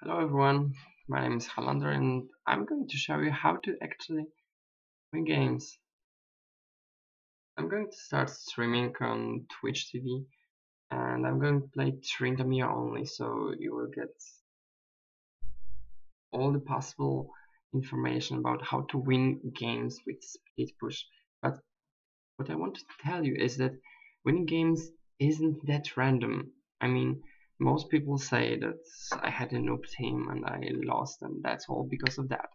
Hello everyone, my name is Hallander and I'm going to show you how to actually win games. I'm going to start streaming on Twitch TV and I'm going to play Trintamere only, so you will get all the possible information about how to win games with split push. But what I want to tell you is that winning games isn't that random. I mean, most people say that I had a noob team and I lost and that's all because of that.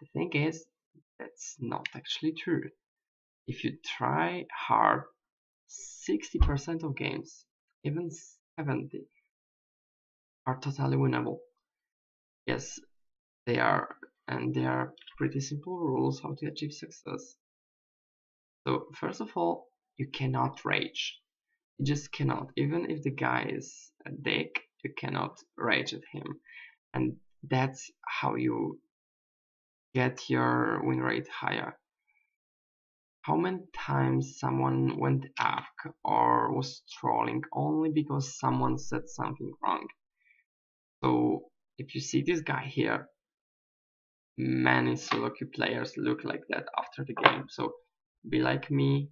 The thing is, that's not actually true. If you try hard, 60% of games, even 70, are totally winnable. Yes, they are, and they are pretty simple rules how to achieve success. So first of all, you cannot rage. You just cannot. Even if the guy is a dick, you cannot rage at him. And that's how you get your win rate higher. How many times someone went AFK or was trolling only because someone said something wrong? So if you see this guy here, many solo queue players look like that after the game. So be like me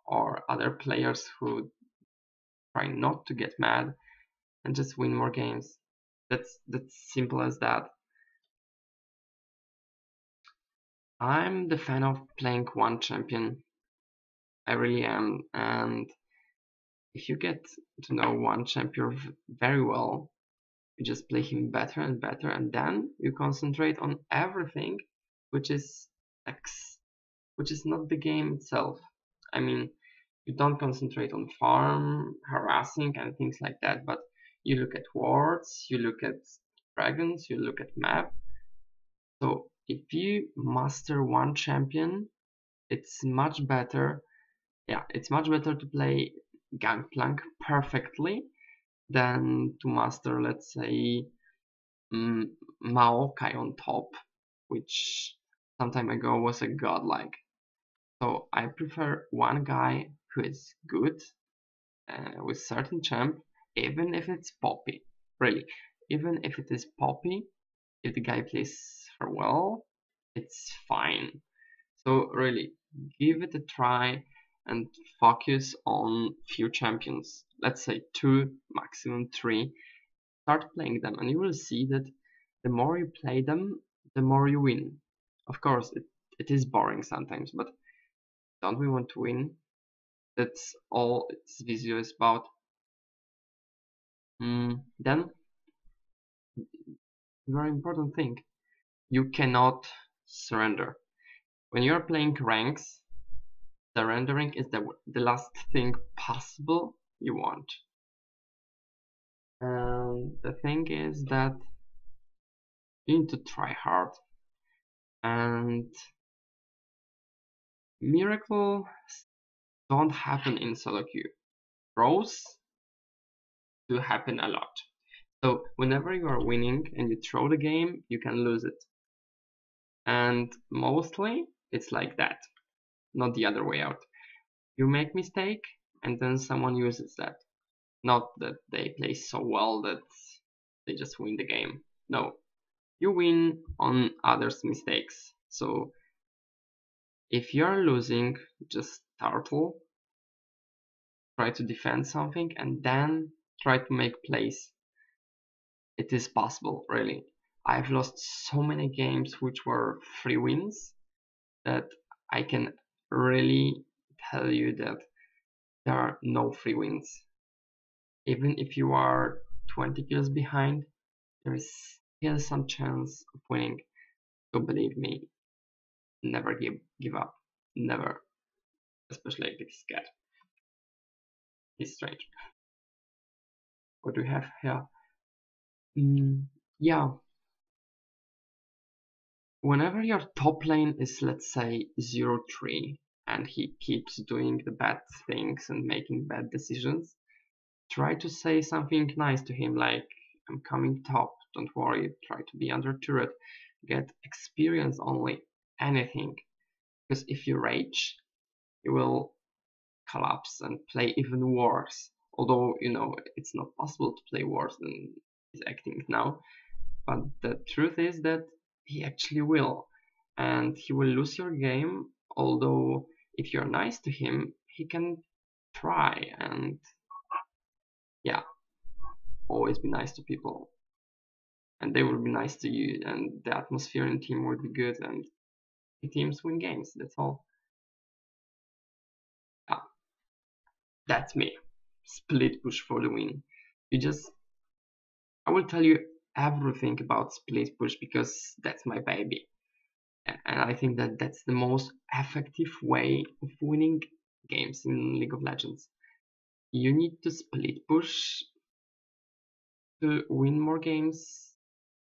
or other players who try not to get mad and just win more games. That's simple as that. I'm the fan of playing one champion. I really am, and if you get to know one champion very well, you just play him better and better, and then you concentrate on everything which is which is not the game itself. I mean, you don't concentrate on farm, harassing, and things like that, but you look at wards, you look at dragons, you look at map. So if you master one champion, it's much better. Yeah, it's much better to play Gangplank perfectly than to master, let's say, Maokai on top, which some time ago was a godlike. So I prefer one guy who is good with certain champ, even if it's Poppy. Really, even if it is Poppy, if the guy plays her well, it's fine. So really, give it a try and focus on few champions. Let's say 2, maximum 3. Start playing them and you will see that the more you play them, the more you win. Of course, it is boring sometimes, but don't we want to win? That's all its video is about. Then, very important thing, you cannot surrender. When you're playing ranks, surrendering is the last thing possible you want. And the thing is that you need to try hard. And miracles don't happen in solo queue. Throws do happen a lot. So whenever you are winning and you throw the game, you can lose it. And mostly it's like that, not the other way out. You make mistake and then someone uses that. Not that they play so well that they just win the game. No, you win on others' mistakes. So if you're losing, just turtle, try to defend something, and then try to make plays. It is possible, really. I've lost so many games which were free wins that I can really tell you that there are no free wins. Even if you are 20 kills behind, there is still some chance of winning. So believe me, never give up. Never. Especially if it's cat. He's strange. What do we have here? Yeah. Whenever your top lane is, let's say, 0-3 and he keeps doing the bad things and making bad decisions, try to say something nice to him like, I'm coming top, don't worry, try to be under turret, get experience only, anything. Because if you rage, you will collapse and play even worse. Although, you know, it's not possible to play worse than he's acting now. But the truth is that he actually will, and he will lose your game. Although if you're nice to him, he can try, and yeah, always be nice to people, and they will be nice to you, and the atmosphere in team will be good, and the teams win games. That's all. Yeah, that's me. Split push for the win. You just, I will tell you everything about split push because that's my baby. And I think that that's the most effective way of winning games in League of Legends. You need to split push to win more games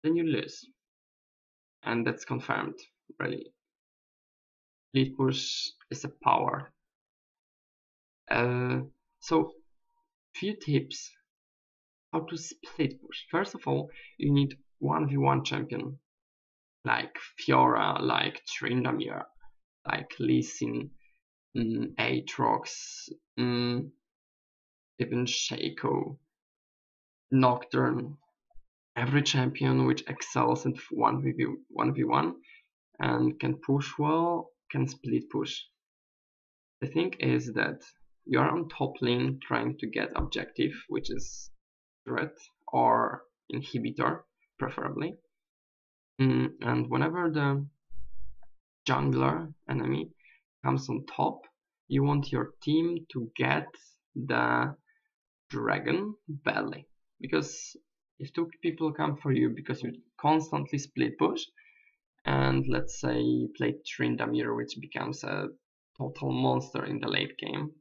than you lose. And that's confirmed, really. Split push is a power. So, few tips how to split push. First of all, you need 1v1 champion like Fiora, like Tryndamere, like Lee Sin, Aatrox, even Shaco, Nocturne. Every champion which excels in 1v1 and can push well can split push. The thing is that you're on top lane trying to get objective, which is turret or inhibitor, preferably. And whenever the jungler enemy comes on top, you want your team to get the dragon badly. Because if two people come for you because you constantly split push, and let's say you play Tryndamere, which becomes a total monster in the late game,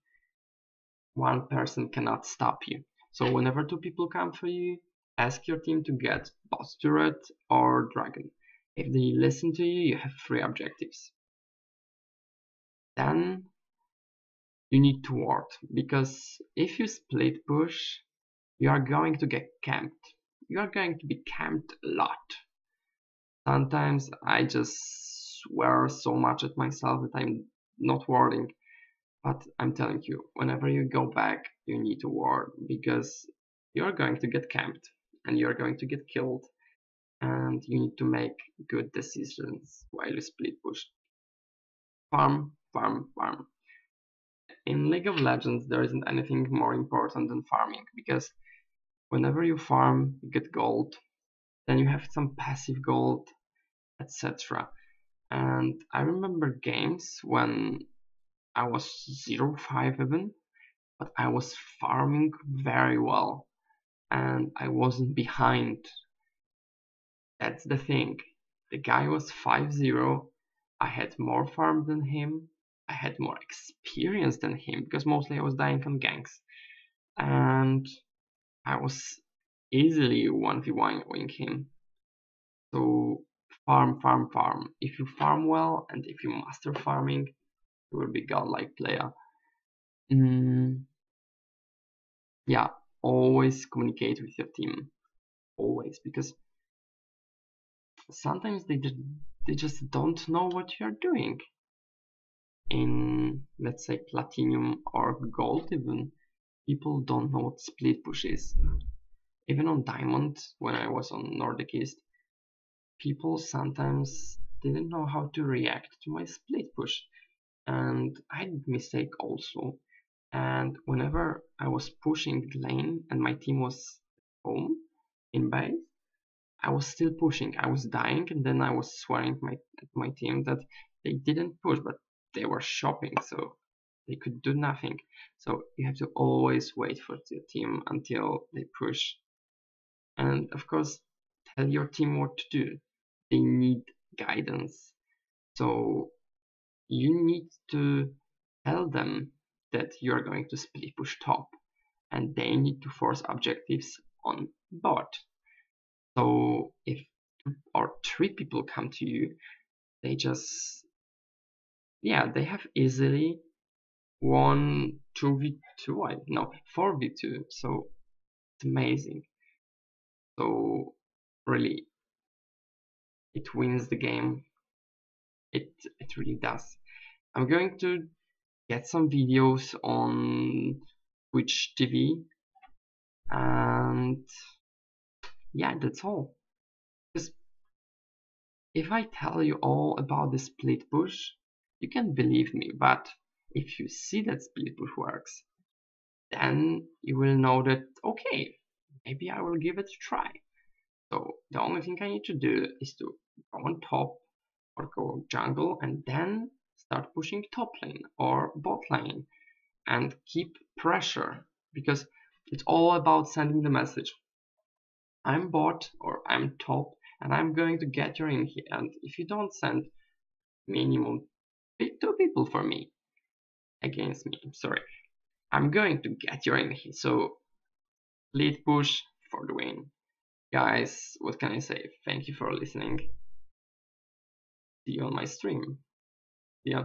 one person cannot stop you. So whenever two people come for you, ask your team to get boss turret or dragon. If they listen to you, you have 3 objectives. Then you need to ward, because if you split push, you are going to get camped. You are going to be camped a lot. Sometimes I just swear so much at myself that I'm not warding. But I'm telling you, whenever you go back, you need to ward, because you're going to get camped and you're going to get killed, and you need to make good decisions while you split push. Farm, farm, farm. In League of Legends, there isn't anything more important than farming, because whenever you farm, you get gold, then you have some passive gold, etc. And I remember games when I was 0-5 even, but I was farming very well and I wasn't behind. That's the thing. The guy was 5-0. I had more farm than him. I had more experience than him because mostly I was dying on ganks. And I was easily 1v1ing him. So farm, farm, farm. If you farm well and if you master farming, you will be godlike player. Yeah, always communicate with your team. Always, because sometimes they just don't know what you're doing. In, let's say, platinum or gold even, people don't know what split push is. Even on diamond, when I was on Nordic East, people sometimes didn't know how to react to my split push, and I did mistake also. And whenever I was pushing the lane and my team was home in base, I was still pushing. I was dying, and then I was swearing at my team that they didn't push, but they were shopping, so they could do nothing. So you have to always wait for the team until they push. And of course, tell your team what to do. They need guidance. So you need to tell them that you're going to split push top, and they need to force objectives on bot. So if 2 or 3 people come to you, they just, yeah, they have easily won 2v2, no, 4v2, so it's amazing. So really, it wins the game. It really does. I'm going to get some videos on Twitch TV, and yeah, that's all. If I tell you all about the split push, you can believe me, but if you see that split push works, then you will know that, okay, maybe I will give it a try. So the only thing I need to do is to go on top or go jungle and then start pushing top lane or bot lane and keep pressure, because it's all about sending the message. I'm bot or I'm top and I'm going to get your in here, and if you don't send minimum 2 people for me against me, sorry, I'm going to get your in here. So lead push for the win. Guys, what can I say? Thank you for listening. See you on my stream. Yeah.